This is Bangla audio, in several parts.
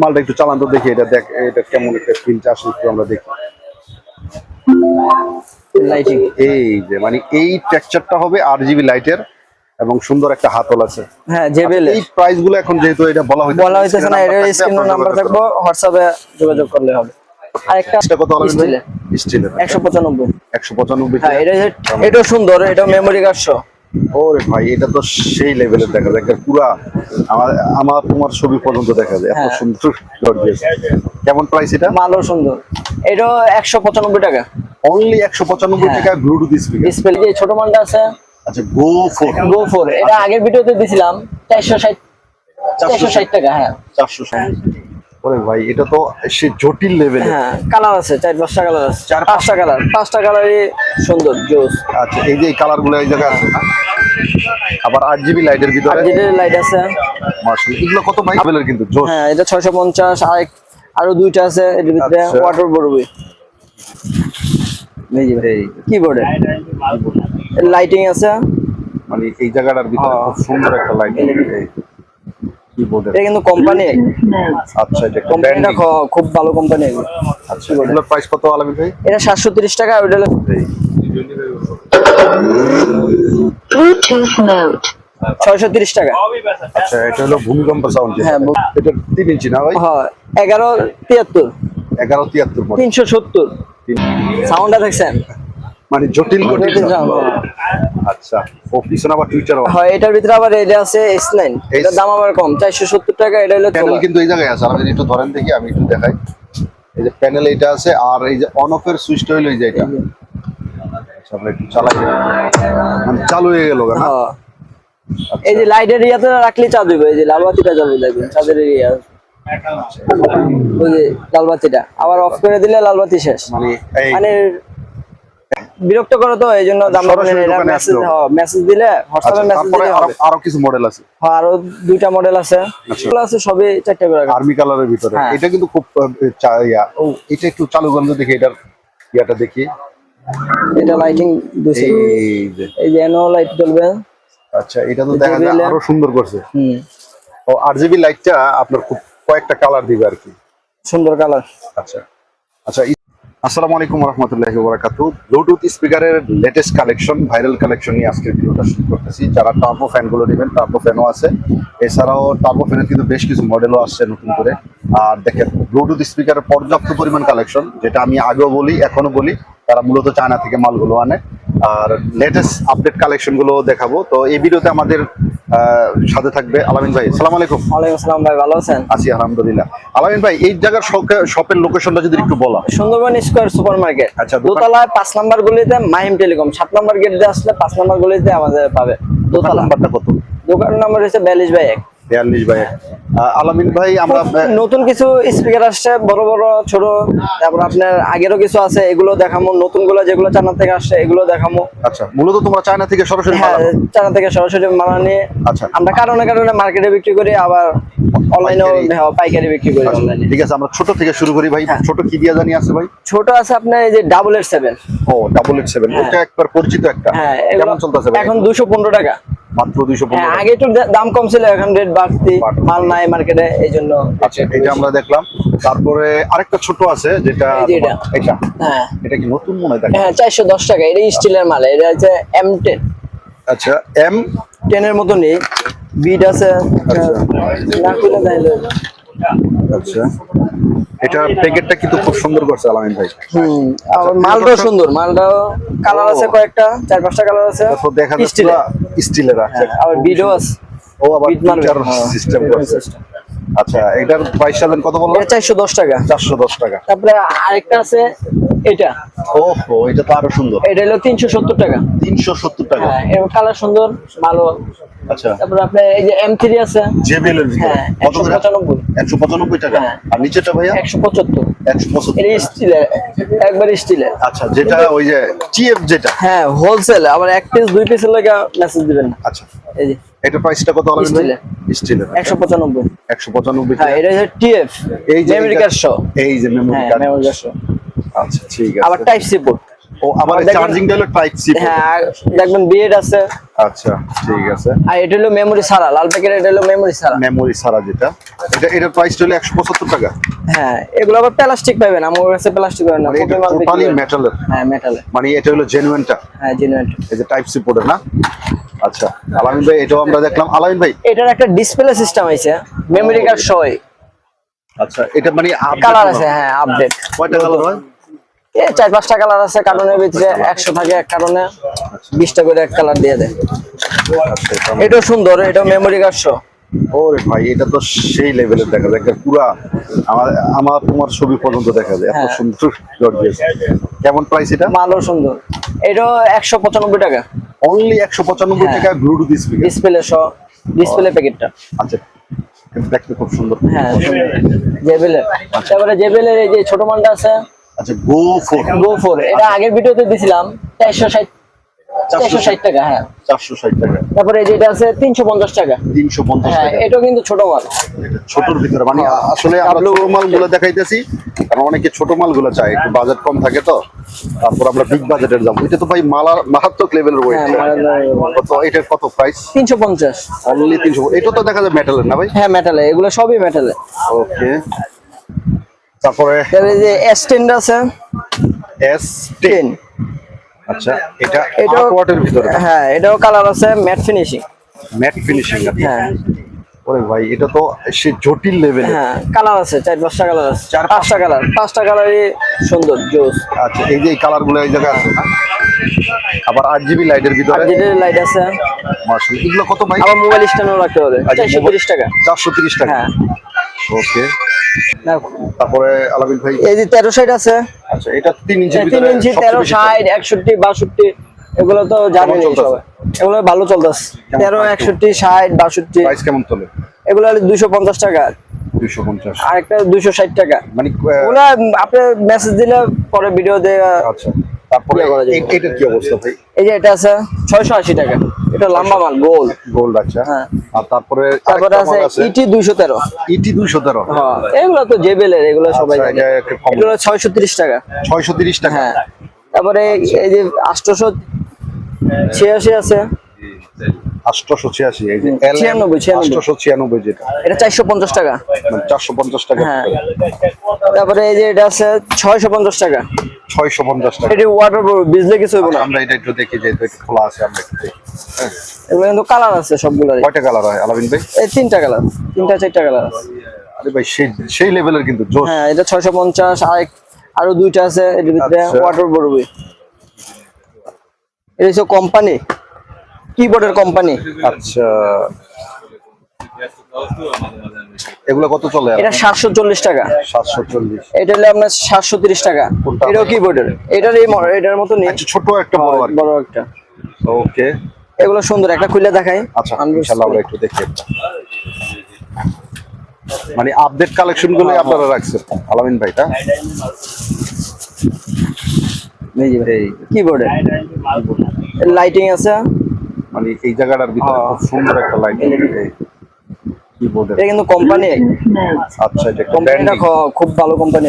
মালটা একটু চালান তো দেখি, এটা দেখ এটা কেমন একটা ফিলটা আসে একটু আমরা দেখি। লাইটিং এই যে মানে এই টেক্সচারটা হবে RGB লাইটের এবং সুন্দর একটা হাতল আছে। হ্যাঁ জেবেল এই প্রাইস গুলো এখন যেহেতু এটা বলা হইতেছে না, এর স্ক্রিনে নাম্বার থাকবে, হোয়াটসঅ্যাপে যোগাযোগ করলে হবে। আরেকটা এটা কত হলো স্টিলের স্টিলের 195 195 হ্যাঁ এটা সুন্দর, এটা মেমরি কার্ড সহ। ওরে ভাই এটা তো সেই লেভেলের দেখা যায়, পুরা আমার তোমার ছবি পর্যন্ত দেখা যায়, এত সুন্দর গর্জিয়াস। কেমন প্রাইস এটা? মালও সুন্দর, এটা 195 টাকা অনলি 195 টাকায় ব্লুটুথ স্পিকার। ডিসপ্লে যে ছোট মানটা আছে, আচ্ছা গো ফর এটা আগের ভিডিওতে দিছিলাম 460 টাকা। হ্যাঁ 460। ওরে ভাই এটা তো সে জটিল লেভেলের। হ্যাঁ কালার আছে 4-5টা কালার আছে, 4-5টা কালার, 5টা কালারই সুন্দর জোস। আচ্ছা এই যে এই কালার গুলো এই জায়গায় আছে না, আবার 8GB লাইটের ভিতরে 8GB লাইট আছে মাশাআল্লাহ। এগুলো কত ভাই লেভেলের কিন্তু জোস। হ্যাঁ এটা 650, আরো দুইটা আছে এর ভিতরে ওয়াটার বড়বি এই কিবোর্ডে লাইটিং আছে, মানে এই জায়গাটার ভিতরে খুব সুন্দর একটা লাইটিং কিবোর্ডে। এটা কিন্তু কোম্পানি, আচ্ছা এটা কোম্পানিটা খুব ভালো কোম্পানি। আচ্ছা এগুলোর প্রাইস কত আলামিন ভাই? এটা 730 টাকা, ওইটা হলো Bluetooth mode. 630 টাকা। আচ্ছা এটা হলো ভূমিকম্প সাউন্ড। হ্যাঁ এটা 3 ইঞ্চি না ভাই? হ্যাঁ 1173 1173 মডেল 370 সাউন্ডটা দেখছেন, মানে জটিল আচ্ছা ও পিছনে আবার টুইটার হয় এটার ভিতরে আবার এটা আছে S9, এটার দাম আবার কম 470 টাকা। এটা হলো প্যানেল কিন্তু এই জায়গায় আছে, আপনি একটু ধরেন দেখি, আমি একটু দেখাই। এই যে প্যানেল এটা আছে, আর এই যে অন অফ এর সুইচটা হলো এই যে এটা। আচ্ছা আমরা একটু চালাই, মানে চালু হয়ে গেল না? হ্যাঁ এই যে লাইটের ইয়াতে রাখলে চার্জ হবে, এই যে লাল বাতিটা জ্বলবে দেখবেন চার্জের ইয়া, ওই যে লাল বাতিটা আবার অফ করে দিলে লাল বাতি শেষ। মানে বিরক্ত করে তো, এই জন্য দাম মেসেজ দিলে হোয়াটসঅ্যাপে মেসেজ দিলে হবে। আরো কিছু মডেল আছে? হ্যাঁ আরো দুইটা মডেল আছে, এগুলো আছে সবই 4টা করে আর্মি কালারের ভিতরে। এটা কিন্তু খুব ও এটা একটু চালু গন্ধ দেখি, এটার ইয়াটা দেখি। এটা লাইটিং দিছে, এই যে এনো লাইট জ্বলবে। আচ্ছা এটা তো দেখা যায় আরো সুন্দর করছে। ও RGB লাইটটা আপনার খুব কয়েকটা কালার দিবে আর কি, সুন্দর কালার। আচ্ছা আচ্ছা আসসালামু আলাইকুম ওয়া রাহমাতুল্লাহি ওয়া বারাকাতুহু। ব্লুটুথ স্পিকারের লেটেস্ট কালেকশন, ভাইরাল কালেকশন নিয়ে আজকের ভিডিওটা শুরু করতেছি। যারা টার্বো ফ্যান গুলো নেবেন, টার্বো ফ্যানও আছে, এছাড়াও টার্বো ফ্যানের কিন্তু বেশ কিছু মডেলও আসছে নতুন করে। আর দেখেন ব্লুটুথ স্পিকারের পর্যাপ্ত পরিমাণ কালেকশন, যেটা আমি আগেও বলি এখনো বলি, তারা মূলত চায়না থেকে মালগুলো আনে। আর লেটেস্ট আপডেট কালেকশন গুলো দেখাবো। তো এই ভিডিওতে আমাদের সাথে থাকবে আলামিন ভাই। আসসালামু আলাইকুম। ওয়ালাইকুম আসসালাম ভাই, ভালো আছেন? আছি আলহামদুলিল্লাহ। আলামিন ভাই এই জায়গার শপের লোকেশনটা যদি একটু বলা। সুন্দরবন স্কয়ার সুপার মার্কেট, আচ্ছা দোতলায় 5 নাম্বার গলিতে মাহিম টেলিকম, 7 নাম্বার গেট দিয়ে আসলে 5 নাম্বার গলিতে আমাদের পাবে। দোতলা নাম্বারটা কত? দোকান নাম্বার হচ্ছে 42/1। 42/1। আলামিন ভাই আমরা নতুন কিছু স্পিকার আসছে, বড় বড় ছোট, তারপর আপনার আগেরও কিছু আছে, এগুলো দেখামো। নতুন গুলো যেগুলো চায়না থেকে আসছে এগুলো দেখামো। আচ্ছা মূলত তোমরা চায়না থেকে সরাসরি মাল আনো? চায়না থেকে সরাসরি মাল নিয়ে আমরা কারণে কারণে মার্কেটে বিক্রি করি, আবার অনলাইনেও পাইকারি বিক্রি করি অনলাইনে। ঠিক আছে আমরা ছোট থেকে শুরু করি ভাই। ছোট কি দিয়া জানি আছে ভাই? ছোট আছে আপনার এই যে 887। ও 887, এটা একবার পরিচিত একটা। হ্যাঁ কেমন চলতেছে ভাই? এখন 215 টাকা মাত্র 215। আগে একটু দাম কম ছিল, এখন রেট বাড়তি, মাল নাই মার্কেটে, এই জন্য। আচ্ছা এটা আমরা দেখলাম। তারপরে আরেকটা ছোট আছে যেটা এটা, হ্যাঁ এটা কি নতুন মনে হয়? হ্যাঁ 410 টাকা, এটা স্টিলের মাল, এটা হচ্ছে M10। আচ্ছা M10 এর মতো নেই, বিট আছে। না খুলে তাইলে আচ্ছা এটা প্যাকেটটা কিন্তু খুব সুন্দর করছে আলামিন ভাই। আর মালটাও সুন্দর, মালটাও কালার আছে কয়েকটা, 4-5টা কালার আছে। তো দেখা যাচ্ছে স্টিলের আছে, আবার বিটও আছে। ও আবার ফিচার সিস্টেম করছে। আচ্ছা এটার প্রাইস সালেন কত বললেন? 410 টাকা। 410 টাকা। তারপরে আরেকটা আছে এটা, ওহো এটা তো আরো সুন্দর। এটা হলো 370 টাকা। 370 টাকা। হ্যাঁ এর কালার সুন্দর, ভালো। আচ্ছা তারপর আপনার এই যে M3 আছে, জেবিএল এর ভিতরে কত করে? 195 টাকা। আর নিচেটা ভাইয়া 175। 175 এটা স্টিলের, একবার স্টিলের। আচ্ছা যেটা ওই যে চিএফ যেটা, হ্যাঁ হোলসেল, আবার এক পিস 2 পিসের লাগা মেসেজ দিবেন। আচ্ছা এই যে এটা প্রাইসটা কত আলাদা? স্টিলের 195। 195 হ্যাঁ এটা হচ্ছে TF, এই যে মেমরি কার্ড সহ। এই যে মেমরি কার্ড। মেমরি কার্ড সহ। আচ্ছা ঠিক আছে। আবার টাইপ সি পোর্ট। ও ও আবার দেখবেন- চার্জিংটা হলো টাইপ সি। হ্যাঁ দেখবেন বিএড আছে। আচ্ছা ঠিক আছে। আর এটা হলো মেমোরি ছাড়া, লাল প্যাকেট এটা হলো মেমোরি ছাড়া। মেমোরি ছাড়া যেটা, এটার প্রাইস হলো 175 টাকা। হ্যাঁ এগুলো আবার প্লাস্টিক পাবেন, আমার কাছে প্লাস্টিক পাবেন না, মানে এটা কপি মাল বিক্রি টোটালি করেন। মেটালের, হ্যাঁ মেটালে। মানে এটা হলো জেনুইনটা, হ্যাঁ জেনুইন। এই যে টাইপ সি পোর্টের না। আচ্ছা আলামিন ভাই এটাও আমরা দেখলাম। আলামিন ভাই এটার একটা ডিসপ্লে সিস্টেম আছে, মেমোরি কার্ড সহ। আচ্ছা এটা মানে কালার আছে, হ্যাঁ আপডেট। কয়টা কালার হয়? এই 4-5টা কালার আছে কার্টনের ভিতরে, 100 থাকে এক কার্টনে, 20টা করে এক কালার দিয়ে দেয়। আচ্ছা এটা এটাও সুন্দর, এটাও মেমোরি কার্ড সহ। ওরে ভাই এটা তো সেই লেভেলের দেখা যায়, পুরা আমার আমার তোমার ছবি পর্যন্ত দেখা যায়, এত হ্যাঁ। সুন্দর গর্জিয়াস। কেমন প্রাইস এটা? মালও সুন্দর। এটাও 195 টাকা, অনলি 195 হ্যাঁ। টাকা ব্লুটুথ স্পিকার। ডিসপ্লে সহ, ডিসপ্লে প্যাকেটটা। আচ্ছা দেখতে খুব সুন্দর। হ্যাঁ জেবেলের। তারপরে জেবেলের এই যে ছোট মালটা আছে, আচ্ছা গো 4 গো 4, এটা আগের ভিডিওতে দিছিলাম 460 টাকা। হ্যাঁ 460 টাকা। তারপরে এই যে এটা আছে 350 টাকা। 350 হ্যাঁ টাকা। এটাও কিন্তু ছোট মাল। এটা ছোটর ভিতরে মানে আসলে আমরা ছোট মালগুলো দেখাইতেছি কারণ অনেকে ছোট মালগুলো চায়, একটু বাজেট কম থাকে তো, তারপর আমরা বিগ বাজেটের যাবো। এটা তো ভাই মারাত্মক লেভেলের ওয়েট। হ্যাঁ তো এটার কত প্রাইস? 350। অনলি 300। এটা তো দেখা যায় মেটালের না ভাই? হ্যাঁ মেটালে, এগুলো সবই মেটালে। ওকে তারপরে তারপরে এই যে S10 আছে, S10। আচ্ছা এটা এটাও 8 ওয়াটের ভিতরে হ্যাঁ এটাও কালার আছে ম্যাট ফিনিশিং। ম্যাট ফিনিশিং আছে। হ্যাঁ ওরে ভাই এটা তো সে জটিল লেভেলের। হ্যাঁ কালার আছে 4-5টা কালার আছে, 4-5 5টা কালার, 5টা কালারই সুন্দর জোস। আচ্ছা এই যে এই কালারগুলো এই জায়গায় আছে না? আবার 8GB লাইটের আর ভিতরে যেটা লাইট আছে, মাশাআল্লাহ। এগুলো কত ভাই? আবার মোবাইল স্ট্যান্ডও রাখতে পারবে, 430 টাকা। 430 টাকা। হ্যাঁ ওকে না, তারপরে আলামিন ভাই এই যে 1360 আছে, আচ্ছা এটা 3 ইঞ্চির 3 ভিতরে ইঞ্চি, সবচেয়ে 13, বেশি 60, 61, 62, এগুলো তো জানেন চলতেছে? সবাই, এগুলো ভালো চলতেছে। কেমন 13, price? 61, 60, 62, প্রাইস কেমন চলে? এগুলো হলো 250 টাকা, 250। আর একটা 260 টাকা। মানে ওগুলো আপনি মেসেজ দিলে পরে ভিডিও দিয়ে। আচ্ছা তারপরে ইয়ে করা যাবে। এটার কি অবস্থা ভাই? এই যে এটা আছে 680 টাকা, এটা লম্বা মাল গোল। গোল্ড আচ্ছা। হ্যাঁ। আর তারপরে তারপরে আরেকটা মাল আছে ইটি 213। ইটি 213। হ্যাঁ এগুলো তো জেবেলের, এগুলো সবাই আচ্ছা, জানে। এটা একটা কম। এগুলো 630 টাকা। 630 টাকা। হ্যাঁ তারপরে এই যে 886 আছে, 886 এই যে 96, 896 যেটা এটা 450 টাকা। মানে 450 টাকা। হ্যাঁ তারপরে এই যে এটা আছে 650 টাকা, 650 টাকা। এটা ওয়াটার বিজলে কিছু হইব না। আমরা এটা একটু দেখি যে এটা খোলা আছে, আমরা একটু দেখি। হ্যাঁ। এগুলো কিন্তু কালার আছে সবগুলোরই, কয়টা কালার হয় আলামিন ভাই? এই 3টা কালার, 3টা 4টা কালার আছে। আরে ভাই সেই সেই লেভেলের কিন্তু জোশ। হ্যাঁ এটা 650, আরো 2টা আছে এর ভিতরে আচ্ছা। ওয়াটার বড়বি। এটা হচ্ছে কোম্পানি, কিবোর্ডের কোম্পানি। আচ্ছা এগুলো কত চলে? এটা 740 টাকা, 740। এটা হলো আপনার 730 টাকা। কোনটা? এটাও কিবোর্ডের, এটার মতো নেই, আচ্ছা ছোট একটা বড় আর কি। বড় একটা। ওকে এগুলো সুন্দর, একটা খুলে দেখাই। আচ্ছা ইনশাআল্লাহ আমরা একটু দেখি একটা। মানে আপডেট কালেকশন গুলো আপনারা রাখছেন আলামিন ভাই তা? এই যে এই কিবোর্ডের লাইটিং আছে, মানে এই জায়গাটার ভিতরে খুব সুন্দর একটা লাইট কিবোর্ডের। এটা কিন্তু কোম্পানি, আচ্ছা এটা একটা কোম্পানিটা ব্র্যান্ডিং। খুব ভালো কোম্পানি।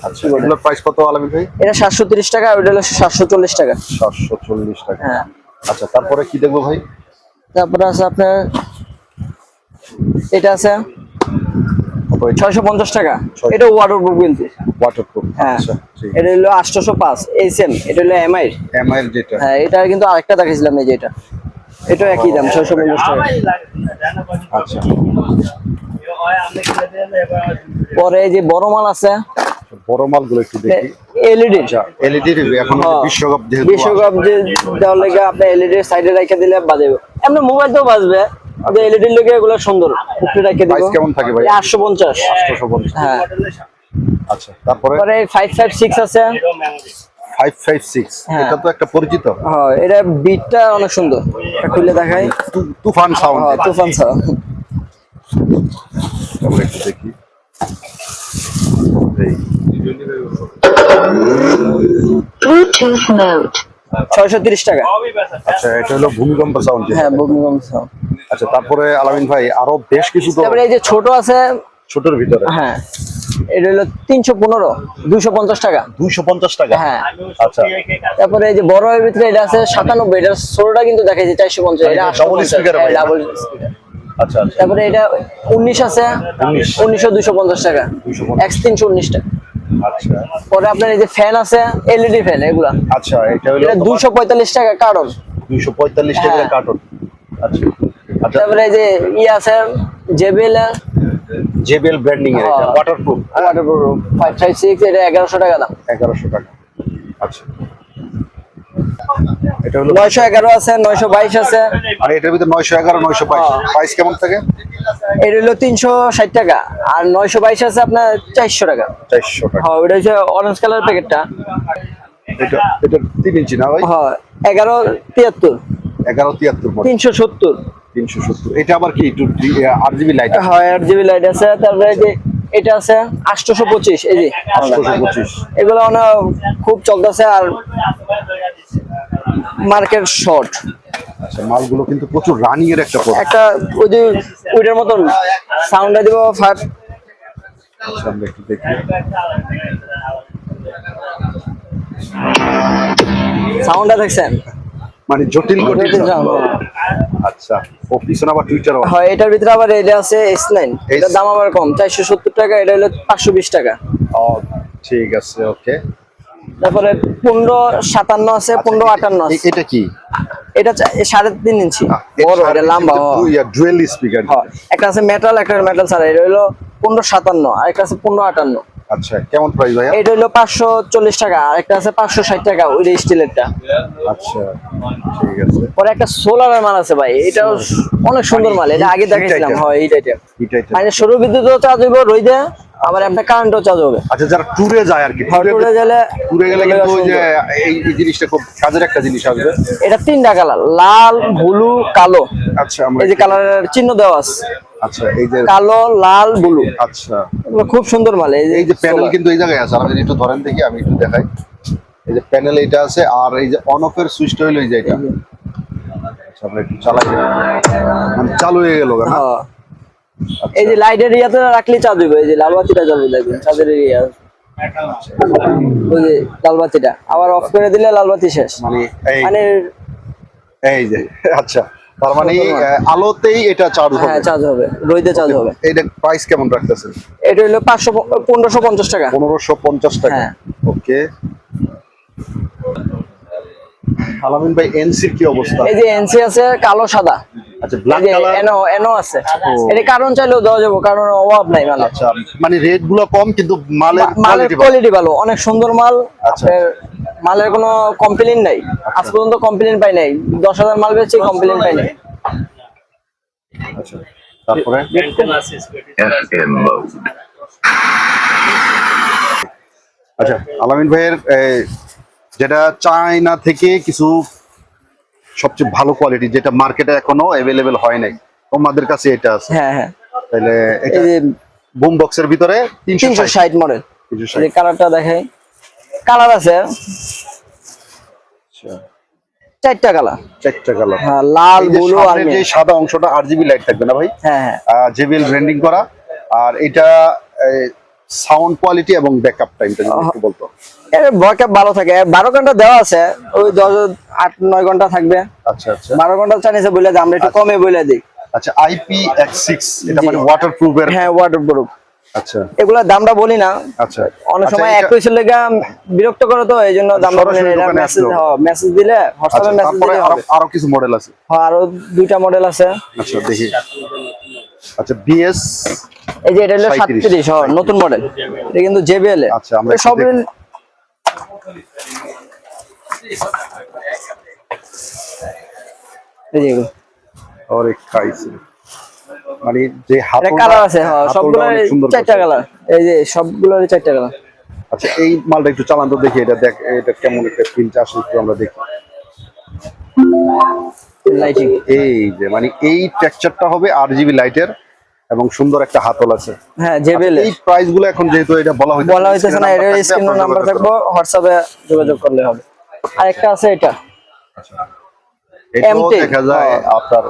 আচ্ছা এগুলোর প্রাইস কত আলামিন ভাই? এটা 730 টাকা, ওটা হলো 740 টাকা। 740 টাকা। হ্যাঁ আচ্ছা তারপরে কি দেখবো ভাই? তারপরে আছে আপনার এটা আছে 650 টাকা, এটা ওয়াটারপ্রুফ কিন্তু। ওয়াটারপ্রুফ। হ্যাঁ আচ্ছা ঠিক। এটা হলো 805 এইচএম, এটা হলো এমআই। এমআই এর যেটা। হ্যাঁ এটা কিন্তু আরেকটা দেখাইছিলাম, এই যে এটা একই দাম 650 টাকা। আচ্ছা পরে এই যে বড় মাল আছে, বড় মালগুলো একটু দেখি। এলইডি। আচ্ছা এলইডি এখন হ্যাঁ। বিশ্বকাপ যেহেতু বিশ্বকাপ যে দেওয়ার লেগে আপনি এলইডি সাইডে রেখে দিলে বাজবে, এমনি মোবাইল তো বাজবে, কিন্তু এলইডি লেগে এগুলো সুন্দর উপরে রেখে দিব। প্রাইস কেমন থাকে ভাই? 850। 850। হ্যাঁ আচ্ছা তারপরে পরে 556 আছে। 556 হ্যাঁ। এটা তো একটা পরিচিত। হ্যাঁ এটা বিটটা অনেক সুন্দর, এটা খুলে দেখাই। তুফান সাউন্ড। হ্যাঁ তুফান সাউন্ড। আমরা একটু দেখি। এই Bluetooth mode. 630 টাকা। আচ্ছা এটা হলো ভূমিকম্প সাউন্ড। হ্যাঁ ভূমিকম্প সাউন্ড। আচ্ছা তারপরে আলামিন ভাই আরো বেশ কিছু তো তারপরে এই যে ছোট আছে। ছোটর ভিতরে। হ্যাঁ এটা হলো 315, 250 টাকা। 250 টাকা। হ্যাঁ। আচ্ছা তারপরে এই যে বড় এর ভিতরে এটা আছে 97, এটা ছোটটা কিন্তু দেখাইছে 450, এটা ডাবল স্পিকার ভাই। Double speaker. আচ্ছা আচ্ছা। তারপরে এটা 19 আছে, 1900 250 টাকা, 250 X 319 টাকা। আচ্ছা পরে আপনার এই যে ফ্যান আছে, এলইডি ফ্যান, এগুলা আচ্ছা, এটা হলো এটা 245 টাকা কার্টন। 245 টাকা হ্যাঁ। কার্টন। আচ্ছা আচ্ছা, তারপরে এই যে আছে জেবিএল জেবিএল ব্র্যান্ডিং এর এটা ওয়াটারপ্রুফ। ওয়াটারপ্রুফ 556, এটা 1100 টাকা দাম। 1100 টাকা। আচ্ছা, এটা হলো 911 আছে, 922 আছে, আর এটার ভিতরে 911 922 প্রাইস কেমন থাকে? এটা হলো 360 টাকা, আর 922 আছে আপনার 400 টাকা। 400 টাকা। হ্যাঁ, ওটা হচ্ছে অরেঞ্জ কালার প্যাকেটটা। এটা এটা 3 ইঞ্চি না ভাই? হ্যাঁ, 1173, 1173 মডেল 370। 370। এটা আবার কি একটু RGB লাইট? হ্যাঁ, 8GB লাইট আছে। তারপরে এই যে এটা আছে 825, এই যে 825। এগুলো অনেক খুব চলতেছে, আর মার্কেট শর্ট। আচ্ছা, মালগুলো কিন্তু প্রচুর রানিং এর একটা প্রোডাক্ট। একটা ওই যে ওইটার মতন সাউন্ডটা দিব ফাট। আচ্ছা, আমরা একটু দেখি। সাউন্ডটা দেখছেন? মানে জটিল জটিল sound। আচ্ছা, ও পিছনে আবার টুইটারও। হয়, এটার ভিতরে আবার এটা আছে S9, এটার দাম আবার কম, 470 টাকা, এটা হলো 520 টাকা। ও ঠিক আছে, ওকে। তারপরে 1557 আছে, 1558 আছে। এটা কি? এটা 3.5 ইঞ্চি বড়, এটা লম্বা। Dual speaker. একটা আছে মেটাল, একটা মেটাল ছাড়া, এটা হলো 1557, আর একটা আছে 1558। আচ্ছা, কেমন প্রাইস ভাইয়া? এটা হলো 540 টাকা, আর একটা আছে 560 টাকা, ওইটা স্টিলেরটা। আচ্ছা ঠিক আছে। পরে একটা সোলারের মাল আছে ভাই, এটা অনেক সুন্দর মাল, এটা আগে দেখাইছিলাম। হয়, এইটা মানে সৌর বিদ্যুৎও চার্জ হইব রইদে, আবার আপনার কারেন্টও চার্জ হবে। আচ্ছা, যারা ট্যুরে যায় আর কি, ট্যুরে গেলে কিন্তু ওই যে এই জিনিসটা খুব কাজের একটা জিনিস আসবে। এটা 3টা কালার, লাল, ব্লু, কালো। আচ্ছা, আমরা এই যে কালারের চিহ্ন দেওয়া আছে, আচ্ছা, এই যে কালো, লাল, ব্লু। আচ্ছা, এগুলো খুব সুন্দর মাল। এই যে প্যানেল কিন্তু এই জায়গায় আছে, আমাদের একটু ধরেন দেখি, আমি একটু দেখাই। এই যে প্যানেল এটা আছে, আর এই যে অন অফ এর সুইচটা হলো এই যে এটা। আচ্ছা, আমরা একটু চালাই, মানে চালু হয়ে গেল না? হ্যাঁ, এই যে লাইটের ইয়াতে রাখলে চার্জ হইবে, এই যে লাল বাতিটা জ্বলবে, দেখবেন চার্জের এরিয়া। ওই যে লাল বাতিটা আবার অফ করে দিলে লাল বাতি শেষ। মানে মানে এই যে আচ্ছা, তার মানে আলোতেই এটা চার্জ হবে? হ্যাঁ, চার্জ হবে, রইতে চার্জ হবে। এইটা প্রাইস কেমন রাখতেছেন? এটা হলো 1550 টাকা। 1550 টাকা। হ্যাঁ। ওকে। আলামিন ভাই, এনসির কি অবস্থা? এই যে এনসি আছে কালো সাদা। আচ্ছা, ব্ল্যাক এই যে কালার। এনো আছে। এটা কারণ চাইলেও দেওয়া যাবে, কারণ অভাব নাই মানে। আচ্ছা, মানে রেট গুলো কম কিন্তু মালের মালের কোয়ালিটি ভালো, অনেক সুন্দর মাল। আচ্ছা। আপনার মালের কোনো কমপ্লেইন নাই, আজ পর্যন্ত কমপ্লেইন পাই নাই। 10,000 মাল বেচছি, কমপ্লেইন পাই নাই। আচ্ছা, তারপরে FM mode. আচ্ছা, আলামিন ভাইয়ের যেটা চায়না থেকে কিছু সবচেয়ে ভালো কোয়ালিটি, যেটা মার্কেটে এখনো অ্যাভেলেবেল হয় নাই, তোমাদের কাছে এটা আছে। হ্যাঁ হ্যাঁ, তাহলে এটা এই যে বুম বক্সের ভিতরে 360 মডেল। 360। এই কালারটা দেখাই, কালার আছে আচ্ছা, 4টা কালার। 4টা কালার। হ্যাঁ, লাল, এই যে ব্লু, আর সামনের যে সাদা অংশটা RGB লাইট থাকবে না ভাই? হ্যাঁ হ্যাঁ, JBL ব্র্যান্ডিং করা। আর এটা সাউন্ড কোয়ালিটি এবং ব্যাকআপ টাইমটা যদি একটু বলতো। এর ব্যাকআপ ভালো থাকে, 12 ঘন্টা দেওয়া আছে, ওই 8-9 ঘন্টা থাকবে। আচ্ছা আচ্ছা 12 ঘন্টা চাইছে বলে আমরা একটু কমে বলে দিই। আচ্ছা, IPX6, এটা জি। মানে ওয়াটারপ্রুফ এর। হ্যাঁ, ওয়াটারপ্রুফ। আচ্ছা এগুলা দামটা বলি না, আচ্ছা, অনেক সময় এটা- এক পয়সা লেগে বিরক্ত করে, তো এই জন্য দামটা বলি না। সরাসরি এটা দোকানে মেসেজ, আসলো। মেসেজ দিলে, আচ্ছা, হোয়াটসঅ্যাপে মেসেজ তারপরে দিলে হবে। আরো কিছু মডেল আছে। হ্যাঁ, আরো 2টা মডেল আছে। আচ্ছা, দেখি। আচ্ছা, BS। এই যে এটা হলো 37, 37, হ্যাঁ, নতুন মডেল। এটা কিন্তু JBL এর। আচ্ছা, আমরা এই সব একটু এই যে এগুলো। ওরে খাইছে, মানে যে এটা কালার আছে, হ্যাঁ, সবগুলোর 4টা কালার। এই যে সবগুলোর 4টা কালার। আচ্ছা, এই মালটা একটু চালান তো দেখি, এটা দেখ, এটা কেমন একটা ফিল আসে একটু আমরা দেখি। লাইটিং। এই যে মানে এই টেক্সচারটা হবে RGB লাইটের, এবং সুন্দর একটা হাতল আছে। হ্যাঁ, JBL এই প্রাইস গুলো এখন যেহেতু এটা বলা হইতেছে না, এর স্ক্রিনে নাম্বার থাকবে, হোয়াটসঅ্যাপে যোগাযোগ করলে হবে। আর একটা আছে এটা এটাও M10, দেখা যায় আপনার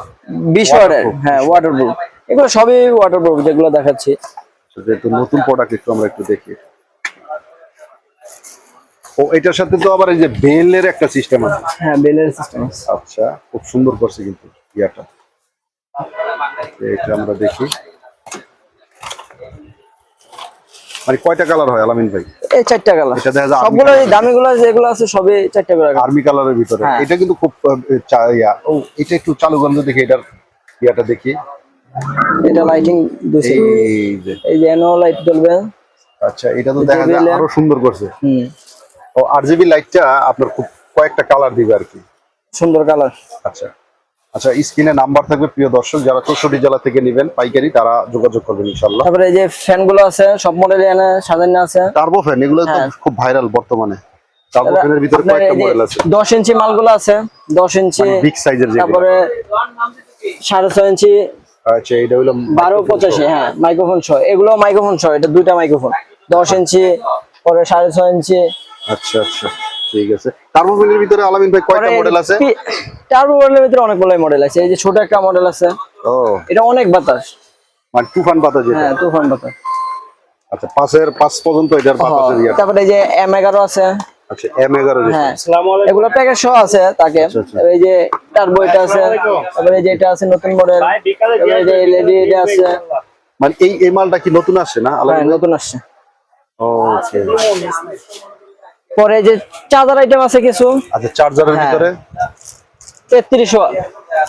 20 ওয়াটের। হ্যাঁ, ওয়াটারপ্রুফ। এগুলো সবই ওয়াটারপ্রুফ যেগুলো দেখাচ্ছি। যেহেতু নতুন প্রোডাক্ট একটু আমরা একটু দেখি। ও এটার সাথে তো আবার এই যে বেলের একটা সিস্টেম আছে। হ্যাঁ, বেলের সিস্টেম আছে। আচ্ছা, খুব সুন্দর করছে কিন্তু ইয়াটা। এটা আমরা দেখি, মানে কয়টা কালার হয় আলামিন ভাই? এই 4টা কালার। এটা দেখা যায় সবগুলো এই দামিগুলো যেগুলো আছে সবই 4টা করে। আর্মি কালারের ভিতরে হ্যাঁ। এটা কিন্তু খুব ও এটা একটু চালু গন্ধ দেখি, এটার ইয়াটা দেখি। এটা লাইটিং দিছে, এই যে এনো লাইট জ্বলবে। আচ্ছা, এটা তো দেখা যায় আরো সুন্দর করছে। হুম, ও আরজিবি লাইটটা আপনার খুব কয়েকটা কালার দিবে আর কি। সুন্দর কালার। আচ্ছা আচ্ছা, স্ক্রিনে নাম্বার থাকবে, প্রিয় দর্শক যারা 64 জেলা থেকে নেবেন পাইকারি তারা যোগাযোগ করবেন ইনশাআল্লাহ। তারপরে এই যে ফ্যান গুলো আছে সব মডেলে এনে সাজানো আছে। টার্বো ফ্যান এগুলো তো খুব ভাইরাল বর্তমানে। টার্বো ফ্যানের ভিতরে আপনার কয়েকটা এই যে মডেল আছে। 10 ইঞ্চি মালগুলো আছে, 10 ইঞ্চি, বিগ সাইজের যেগুলো। তারপরে 6.5 ইঞ্চি, আচ্ছা, এটা হলো 12-85, হ্যাঁ মাইক্রোফোন সহ। এগুলো মাইক্রোফোন সহ, এটা দুইটা মাইক্রোফোন। 10 ইঞ্চি, পরে 6.5 ইঞ্চি। আচ্ছা আচ্ছা, ঠিক আছে। টার্বো ফ্যানের ভিতরে আলামিন ভাই কয়টা মডেল আছে? টার্বো মডেলের ভিতরে অনেকগুলো মডেল আছে। এই যে ছোট একটা মডেল আছে, ও এটা অনেক বাতাস, মানে তুফান বাতাস যেটা। হ্যাঁ তুফান বাতাস। আচ্ছা, 5 পর্যন্ত এটার বাতাসের ইয়া। তারপরে এই যে M11 আছে। আচ্ছা, M11 যেটা। হ্যাঁ, এগুলো প্যাকেজ সহ আছে তাকে। আচ্ছা, আচ্ছা। এই যে টার্বো এটা আছে, তারপরে এই যে এটা আছে নতুন মডেল, তারপরে এই যে LED এটা আছে। মানে এই মালটা কি নতুন আসছে না হ্যাঁ, আলামিন? নতুন আসছে। ওকে। পরে এই যে চার্জার আইটেম আছে কিছু। আচ্ছা, চার্জারের হ্যাঁ। ভিতরে 33 ওয়াট,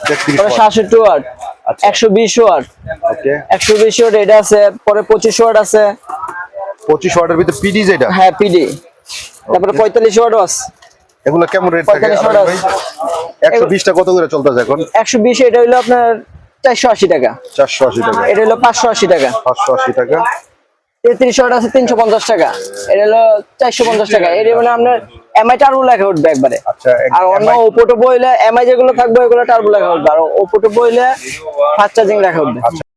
33 পরে 67 ওয়াট, আচ্ছা। 120 ওয়াট, ওকে। 120 ওয়াট এটা আছে, পরে 25 ওয়াট আছে। 25 ওয়াটের ভিতরে পিডি যেটা। হ্যাঁ, পিডি। তারপরে 45 ওয়াটও আছে। এগুলো কেমন রেট থাকে 45 আলামিন ওয়াট ভাই? 120 টা কত করে চলতেছে এখন? 120 এটা হলো আপনার 480 টাকা, 480 টাকা, এটা হলো 580 টাকা। 580 টাকা। 33 ওয়াট আছে 350 টাকা, এটা হলো 450 টাকা। এটা মানে আপনার এমআই টার্বো লেখা উঠবে একবারে। আচ্ছা, আর অন্য ওপোটো বইলে এমআই যেগুলো থাকবে ওগুলো টার্বো লেখা উঠবে, আর ওপোটো বইলে ফাস্ট চার্জিং লেখা উঠবে।